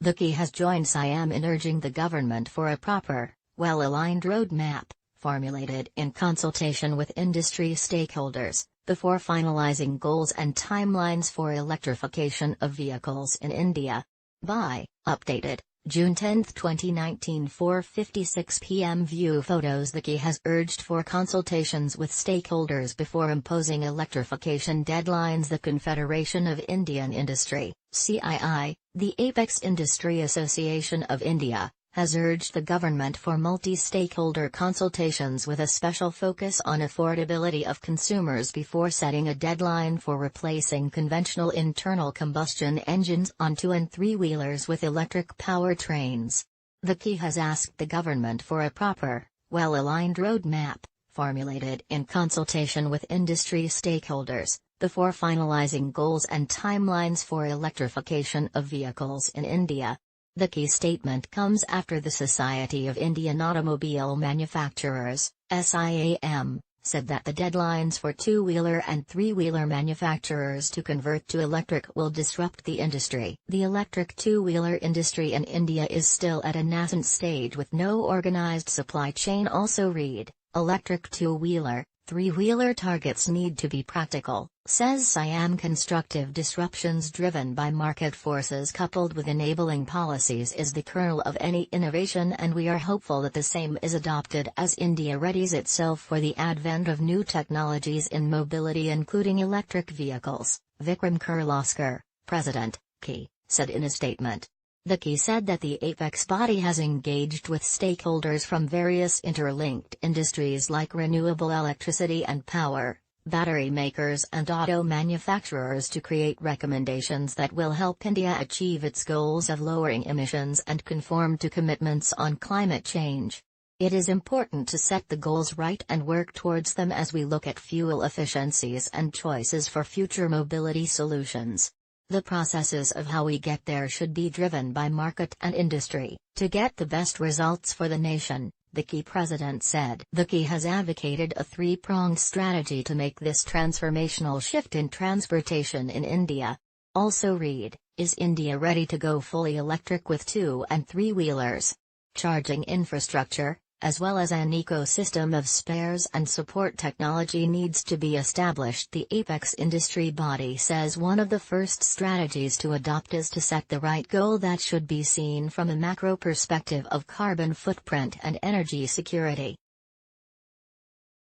The key has joined CII in urging the government for a proper, well-aligned roadmap, formulated in consultation with industry stakeholders, before finalizing goals and timelines for electrification of vehicles in India. By updated June 10, 2019, 4:56 p.m. View photos. The key has urged for consultations with stakeholders before imposing electrification deadlines. The Confederation of Indian Industry, CII, the Apex Industry Association of India, has urged the government for multi-stakeholder consultations with a special focus on affordability of consumers before setting a deadline for replacing conventional internal combustion engines on 2- and 3-wheelers with electric powertrains. The key has asked the government for a proper, well-aligned roadmap, formulated in consultation with industry stakeholders, before finalizing goals and timelines for electrification of vehicles in India. The key statement comes after the Society of Indian Automobile Manufacturers, SIAM, said that the deadlines for 2-wheeler and 3-wheeler manufacturers to convert to electric will disrupt the industry. The electric 2-wheeler industry in India is still at a nascent stage with no organized supply chain. Also read, electric 2-wheeler, 3-wheeler targets need to be practical, says CII. Constructive disruptions driven by market forces coupled with enabling policies is the kernel of any innovation, and we are hopeful that the same is adopted as India readies itself for the advent of new technologies in mobility including electric vehicles, Vikram Kirloskar, President, Key, said in a statement. The key said that the Apex body has engaged with stakeholders from various interlinked industries like renewable electricity and power, battery makers and auto manufacturers to create recommendations that will help India achieve its goals of lowering emissions and conform to commitments on climate change. It is important to set the goals right and work towards them as we look at fuel efficiencies and choices for future mobility solutions. The processes of how we get there should be driven by market and industry, to get the best results for the nation, the key president said. The key has advocated a three-pronged strategy to make this transformational shift in transportation in India. Also read, is India ready to go fully electric with 2- and 3-wheelers? Charging infrastructure, as well as an ecosystem of spares and support technology needs to be established. The Apex industry body says one of the first strategies to adopt is to set the right goal that should be seen from a macro perspective of carbon footprint and energy security.